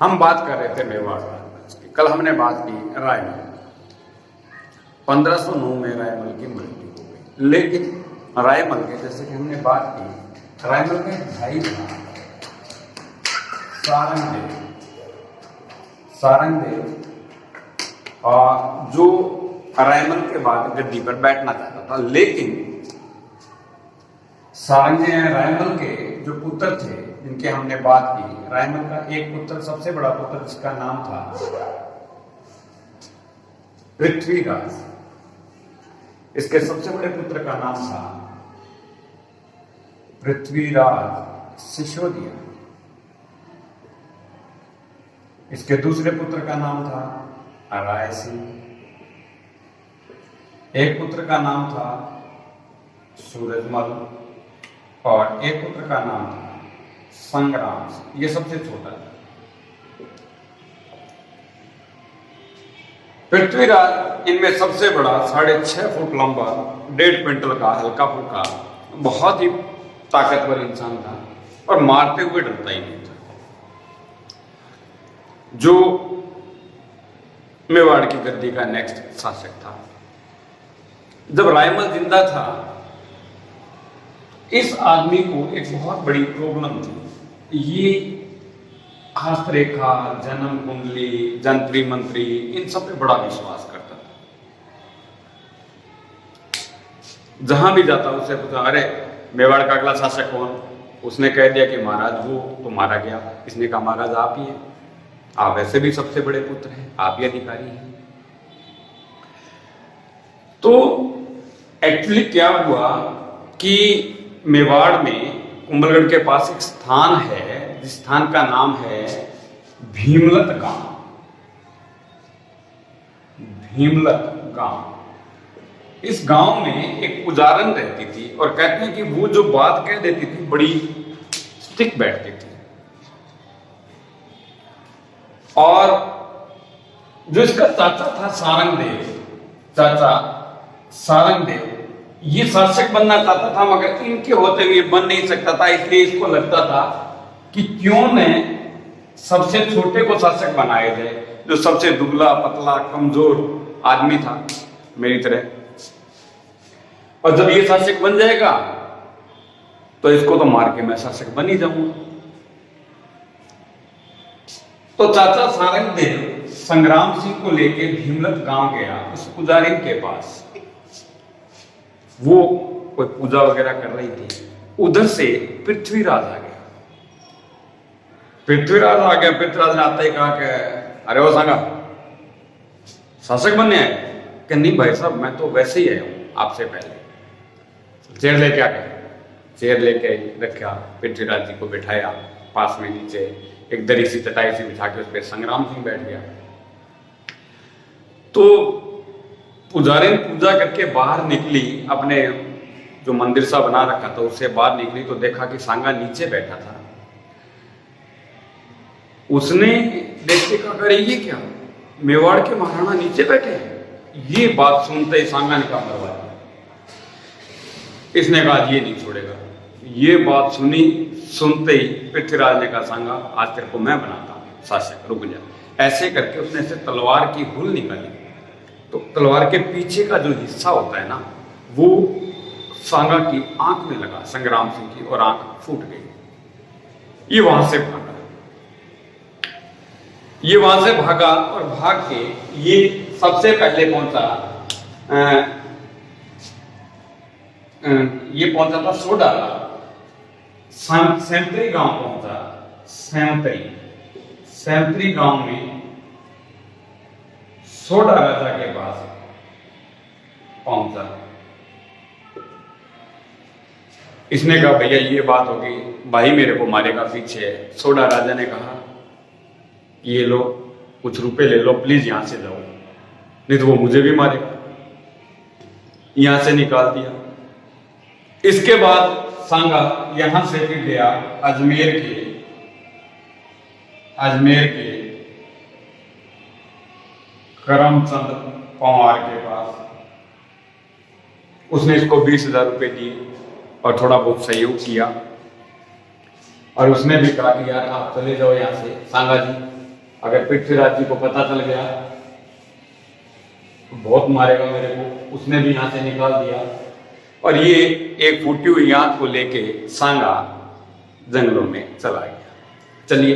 हम बात कर रहे थे मेवाड़ राजवंश की। कल हमने बात की रायमल। 1509 में रायमल की मृत्यु हो गई। लेकिन रायमल के, जैसे कि हमने बात की, रायमल का एक भाई था सारंगदेव। और जो रायमल के बाद गद्दी पर बैठना चाहता था, लेकिन रायमल के जो पुत्र थे, जिनके हमने बात की, रायमल का एक पुत्र, सबसे बड़ा पुत्र, जिसका नाम था पृथ्वीराज। इसके सबसे बड़े पुत्र का नाम था पृथ्वीराज सिसोदिया। इसके दूसरे पुत्र का नाम था राय सिंह। एक पुत्र का नाम था सूरजमल और एक पुत्र का नाम था संग्राम। ये सबसे छोटा था। पृथ्वीराज इनमें सबसे बड़ा, 6.5 फुट लंबा, 1.5 क्विंटल का, हल्का फुल्का, बहुत ही ताकतवर इंसान था और मारते हुए डरता ही नहीं था। जो मेवाड़ की गद्दी का नेक्स्ट शासक था। जब रायमल जिंदा था, इस आदमी को एक बहुत बड़ी प्रॉब्लम थी। ये हस्तरेखा, जन्म कुंडली, जंत्री मंत्री, इन सब पे बड़ा विश्वास करता था। जहां भी जाता उससे पूछा, अरे मेवाड़ का अगला शासक कौन? उसने कह दिया कि महाराज वो, तो मारा गया। इसने कहा महाराज आप ही हैं, आप वैसे भी सबसे बड़े पुत्र हैं, आप ही अधिकारी हैं। तो एक्चुअली क्या हुआ कि मेवाड़ में कुंभलगढ़ के पास एक स्थान है, जिस स्थान का नाम है भीमलत गांव। भीमलत गांव। इस गांव में एक पुजारन रहती थी और कहते हैं कि वो जो बात कह देती थी बड़ी स्टिक बैठती थी। और जो इसका चाचा था सारंगदेव, ये शासक बनना चाहता था, मगर इनके होते हुए बन नहीं सकता था। इसलिए इसको लगता था कि क्यों न सबसे छोटे को शासक बनाया जाए, जो सबसे दुबला पतला कमजोर आदमी था मेरी तरह। और जब ये शासक बन जाएगा तो इसको तो मार के मैं शासक बन ही जाऊंगा। तो चाचा सारंगदेव संग्राम सिंह को लेके भीमलत गांव गया, उस पुजारी के पास। वो कोई पूजा वगैरह कर रही थी। उधर से पृथ्वीराज आ गया। पृथ्वीराज ने आते ही कहा कि अरे वो सांगा, शासक बनने आए? कि नहीं भाई साहब, मैं तो वैसे ही आया हूं आपसे पहले। चेयर लेके आ गए। चेयर लेके रखा, पृथ्वीराज जी को बिठाया पास में, नीचे एक दरी सी चटाई सी बिछा के उस पर संग्राम सिंह बैठ गया। तो पुजारी ने पूजा करके बाहर निकली, अपने जो मंदिर सा बना रखा था उससे बाहर निकली तो देखा कि सांगा नीचे बैठा था। उसने देखते कहा, अरे ये क्या, मेवाड़ के महाराणा नीचे बैठे हैं? ये बात सुनते ही सांगा ने कहा मरवा दिया। इसने कहा ये नहीं छोड़ेगा। ये बात सुनते ही पृथ्वीराज ने कहा, सांगा आज तेरे को मैं बनाता हूं शासक, रुक जा। ऐसे करके उसने से तलवार की हुल निकाली। तो तलवार के पीछे का जो हिस्सा होता है ना, वो सांगा की आंख में लगा, संग्राम सिंह की, और आंख फूट गई। ये वहां से भागा और भाग के ये सबसे पहले पहुंचा था सोडाला। सैंतरी गांव पहुंचा। सैंतरी गांव में सोडा राजा के पास पहुंचा। इसने कहा भैया ये बात होगी, भाई मेरे को मारेगा पीछे है। सोडा राजा ने कहा ये लो, कुछ रुपए ले लो, प्लीज यहां से जाओ, नहीं तो वो मुझे भी मारेगा। यहां से निकाल दिया। इसके बाद सांगा यहां से फिर गया अजमेर के करमचंद पंवार के पास। उसने इसको 20,000 रुपए दिए और थोड़ा बहुत सहयोग किया। और उसने भी कहा कि यार आप चले जाओ यहाँ से, सांगा जी अगर पृथ्वीराज जी को पता चल गया तो बहुत मारेगा मेरे को। उसने भी यहां से निकाल दिया और ये एक फूटी हुई आंख को लेके सांगा जंगलों में चला गया। चलिए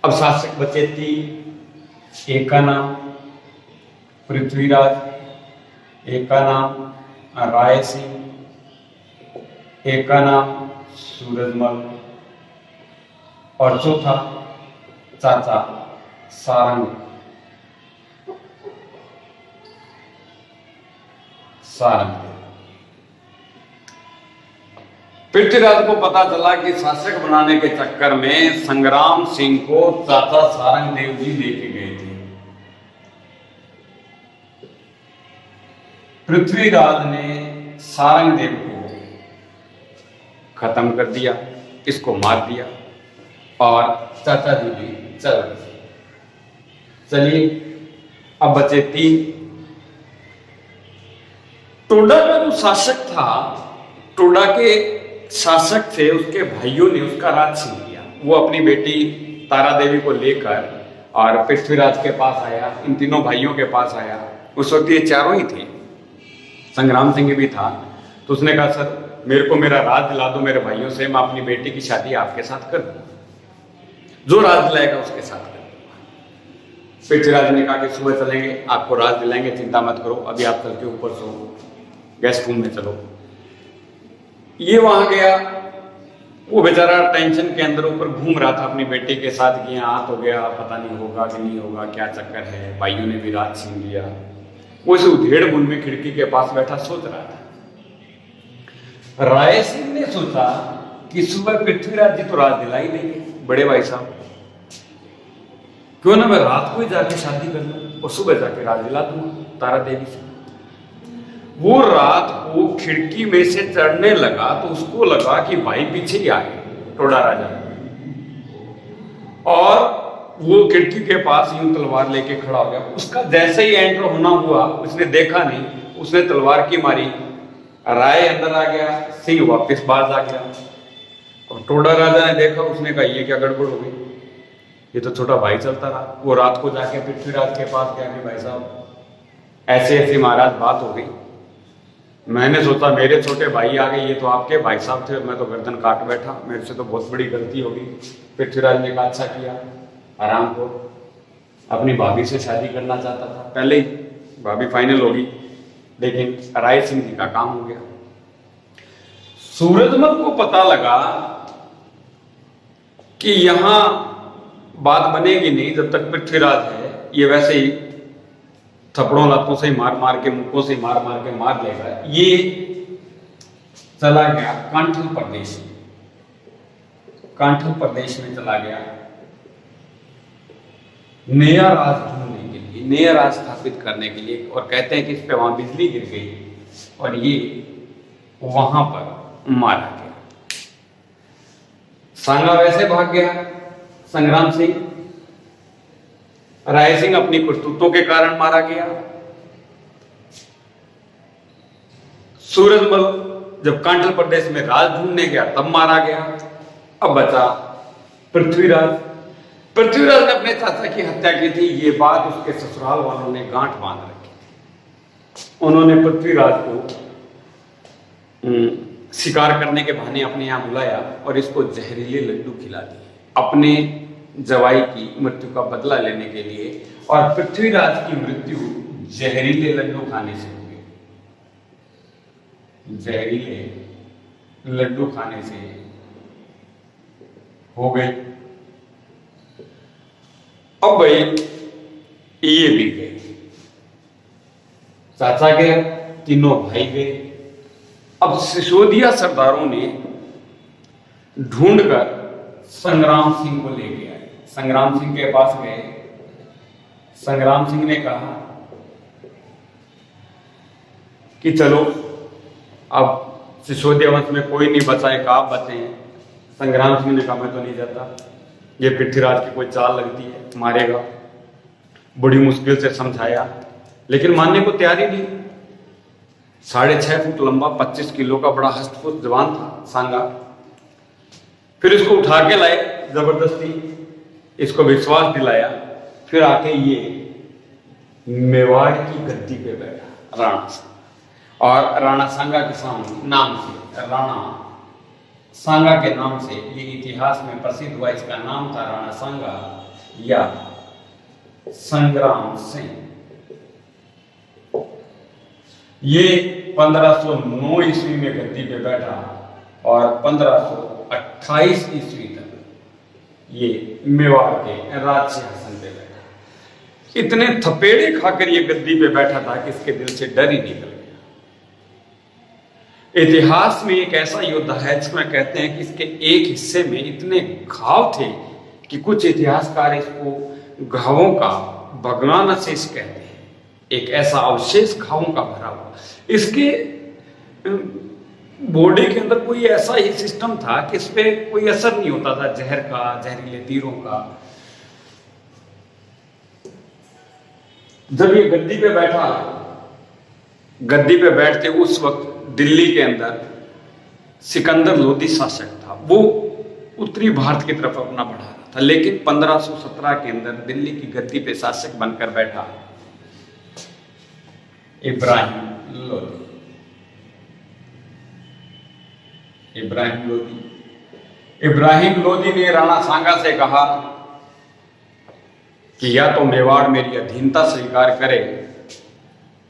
अब शासक बचे 3। एक का नाम पृथ्वीराज, एक का नाम राय सिंह, एक का नाम सूरजमल और चौथा चाचा सारंग। पृथ्वीराज को पता चला कि शासक बनाने के चक्कर में संग्राम सिंह को चाचा सारंग देव जी लेके गए थे। पृथ्वीराज ने सारंग देव को खत्म कर दिया, इसको मार दिया और चाचा जी भी चल गए। चलिए अब बचे 3। टोडा का जो शासक था, टोडा के शासक थे, उसके भाइयों ने उसका राज छीन लिया। वो अपनी बेटी तारा देवी को लेकर और पृथ्वीराज के पास आया, इन तीनों भाइयों के पास आया। उस वक्त ये चारों ही थे, संग्राम सिंह भी था। तो उसने कहा सर मेरे को मेरा राज दिला दो मेरे भाइयों से, मैं अपनी बेटी की शादी आपके साथ कर दूंगा, जो राज दिलाएगा उसके साथ कर दूंगा। पृथ्वीराज ने कहा कि सुबह चलेंगे, आपको राज दिलाएंगे, चिंता मत करो, अभी आप चल के ऊपर सो गेस्ट रूम में चलो। ये वहां गया, वो बेचारा टेंशन के अंदर ऊपर घूम रहा था अपनी बेटी के साथ कि यहाँ तो गया, पता नहीं होगा कि नहीं होगा, क्या चक्कर है, भाइयों ने भी राज छीन लिया। वो इस उधेड़ बुन में खिड़की के पास बैठा सोच रहा था। राय सिंह ने सोचा कि सुबह पृथ्वीराज जी तो राज दिला ही देंगे, बड़े भाई साहब, क्यों ना मैं रात को ही जाके शादी कर लूं और सुबह जाके राज दिला दूंगा तारा देवी से। वो रात को खिड़की में से चढ़ने लगा तो उसको लगा कि भाई पीछे ही आए टोडा राजा, और वो खिड़की के पास यूं तलवार लेके खड़ा हो गया। उसका जैसे ही एंटर होना हुआ, उसने देखा नहीं, उसने तलवार की मारी, राय अंदर आ गया, सिंह वापस बाहर आ गया। और टोडा राजा ने देखा, उसने कहा ये क्या गड़बड़ हो गई, ये तो छोटा भाई चलता रहा। वो रात को जाके पृथ्वीराज के पास गया कि भाई साहब ऐसे ऐसी महाराज बात हो गई, मैंने सोचा मेरे छोटे भाई आ गए, ये तो आपके भाई साहब थे, मैं तो गर्दन काट बैठा, मेरे से तो बहुत बड़ी गलती हो गई। पृथ्वीराज ने कहा अच्छा किया, आराम को, अपनी भाभी से शादी करना चाहता था, पहले ही भाभी फाइनल होगी, लेकिन राय सिंह जी का काम हो गया। सूरजमल को पता लगा कि यहां बात बनेगी नहीं जब तक पृथ्वीराज है, ये वैसे ही थप्पड़ों लातों से मार मार के, मुक्कों से मार मार के मार लेगा। ये चला गया कांठल प्रदेश, कांठल प्रदेश में चला गया नया राज ढूंढने के लिए, नया राज स्थापित करने के लिए। और कहते हैं कि इस पे वहां बिजली गिर गई और ये वहां पर मारा गया। सांगा वैसे भाग गया संग्राम सिंह, राय सिंह अपनी करतूतों के कारण मारा गया। सूरजमल जब कांठल प्रदेश में राज ढूंढने गया तब मारा गया। अब बचा पृथ्वीराज। पृथ्वीराज ने अपने चाचा की हत्या की थी, ये बात उसके ससुराल वालों ने गांठ बांध रखी थी। उन्होंने पृथ्वीराज को शिकार करने के बहाने अपने यहां बुलाया और इसको जहरीले लड्डू खिला दिए अपने जवाई की मृत्यु का बदला लेने के लिए। और पृथ्वीराज की मृत्यु जहरीले लड्डू खाने से हो गई, जहरीले लड्डू खाने से हो गई। अब भाई ये भी गए, चाचा गए, तीनों भाई गए। अब सिसोदिया सरदारों ने ढूंढकर संग्राम सिंह को ले गया। संग्राम सिंह के पास गए। संग्राम सिंह ने कहा कि चलो अब सिसोदिया वंश में कोई नहीं बचा है, आप बचे हैं। संग्राम सिंह ने कहा मैं तो नहीं जाता, ये पृथ्वीराज की कोई चाल लगती है, मारेगा। बड़ी मुश्किल से समझाया लेकिन मानने को तैयार ही नहीं। 6.5 फुट लंबा, 25 किलो का बड़ा हष्टपुष्ट जवान था सांगा। फिर इसको उठा के लाए जबरदस्ती, इसको विश्वास दिलाया फिर आके ये मेवाड़ की गद्दी पे बैठा राणा सांगा। और राणा सांगा के नाम से, राणा सांगा के नाम से ये इतिहास में प्रसिद्ध हुआ। इसका नाम था राणा सांगा या संग्राम सिंह। ये 1509 ईस्वी में गद्दी पे बैठा और 1528 ईस्वी तक ये मेवाड़ के राज सिंहासन पे बैठा। इतने थपेड़े खाकर ये गद्दी पे बैठा था कि इसके दिल से डर ही निकल गया। इतिहास में एक ऐसा योद्धा है जिसमें कहते हैं कि इसके एक हिस्से में इतने घाव थे कि कुछ इतिहासकार इसको घावों का भग्नावशेष कहते हैं। एक ऐसा अवशेष घावों का भरा हुआ। इसके बॉडी के अंदर कोई ऐसा ही सिस्टम था कि इस पे कोई असर नहीं होता था जहर का, जहरीले तीरों का। जब ये गद्दी पे बैठा, गद्दी पे बैठते उस वक्त दिल्ली के अंदर सिकंदर लोदी शासक था। वो उत्तरी भारत की तरफ अपना बढ़ा रहा था, लेकिन 1517 के अंदर दिल्ली की गद्दी पे शासक बनकर बैठा इब्राहिम लोदी। इब्राहिम लोदी ने राणा सांगा से कहा कि या तो मेवाड़ मेरी अधीनता स्वीकार करे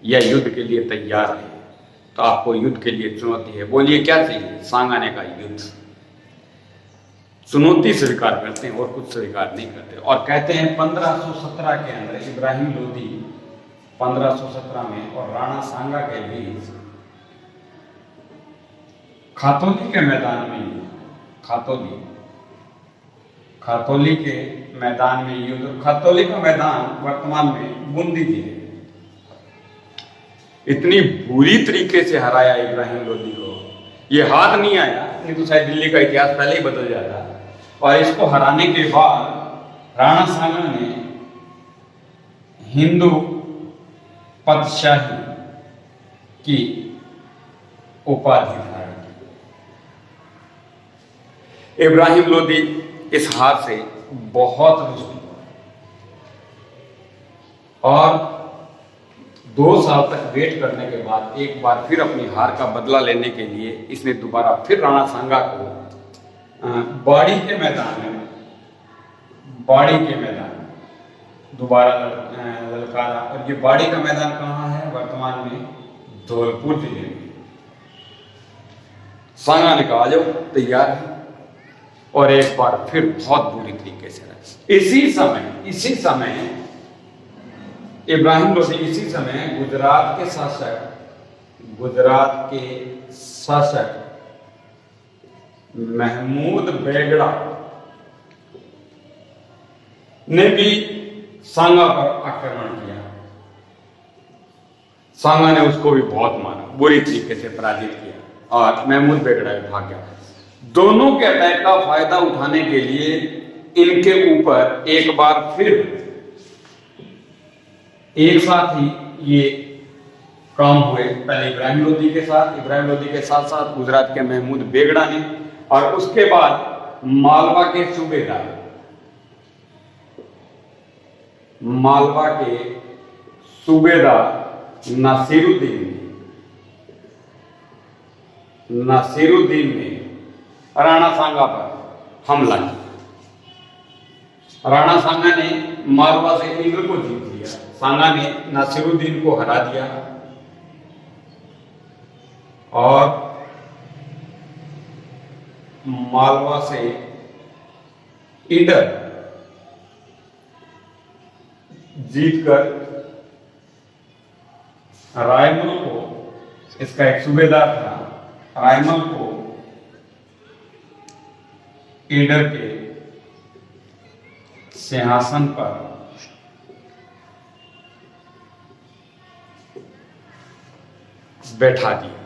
या युद्ध के लिए तैयार है। तो आपको युद्ध के लिए चुनौती है, बोलिए क्या चाहिए? सांगा ने कहा युद्ध। चुनौती स्वीकार करते हैं और कुछ स्वीकार नहीं करते। और कहते हैं 1517 के अंदर इब्राहिम लोदी 1517 में और राणा सांगा के बीच खातौली के मैदान में, खातौली के मैदान में युद्ध। खातौली का मैदान वर्तमान में बूंदी जिले। इतनी बुरी तरीके से हराया इब्राहिम लोदी को, ये हाथ नहीं आया, नहीं तो शायद दिल्ली का इतिहास पहले ही बदल जाता। और इसको हराने के बाद राणा सांगा ने हिंदू पदशाही की उपाधि धारण की। इब्राहिम लोदी इस हार से बहुत रुष्ट हुआ और 2 साल तक वेट करने के बाद एक बार फिर अपनी हार का बदला लेने के लिए इसने दोबारा फिर राणा सांगा को बाड़ी के मैदान दोबारा ललकारा। और ये बाड़ी का मैदान कहाँ है? वर्तमान में धौलपुर जिले में। सांगा ने कहा आ जाओ, तैयार है। और एक बार फिर बहुत बुरी तरीके से रहा। इसी समय इब्राहिम लोदी इसी समय गुजरात के शासक महमूद बेगड़ा ने भी सांगा पर आक्रमण किया। सांगा ने उसको भी बहुत मारा, बुरी तरीके से पराजित किया और महमूद बेगड़ा भी भाग गया। दोनों के अटैक का फायदा उठाने के लिए इनके ऊपर एक बार फिर एक साथ ही ये काम हुए। पहले इब्राहिम लोदी के साथ साथ गुजरात के महमूद बेगड़ा ने, और उसके बाद मालवा के सूबेदार नासिरुद्दीन ने राणा सांगा पर हमला किया। राणा सांगा ने मालवा से इंद्र को जीत लिया। सांगा ने नासिरुद्दीन को हरा दिया और मालवा से ईडर जीतकर रायमल को, इसका एक सूबेदार था, रायमल को ईडर के सिंहासन पर बैठा दिया।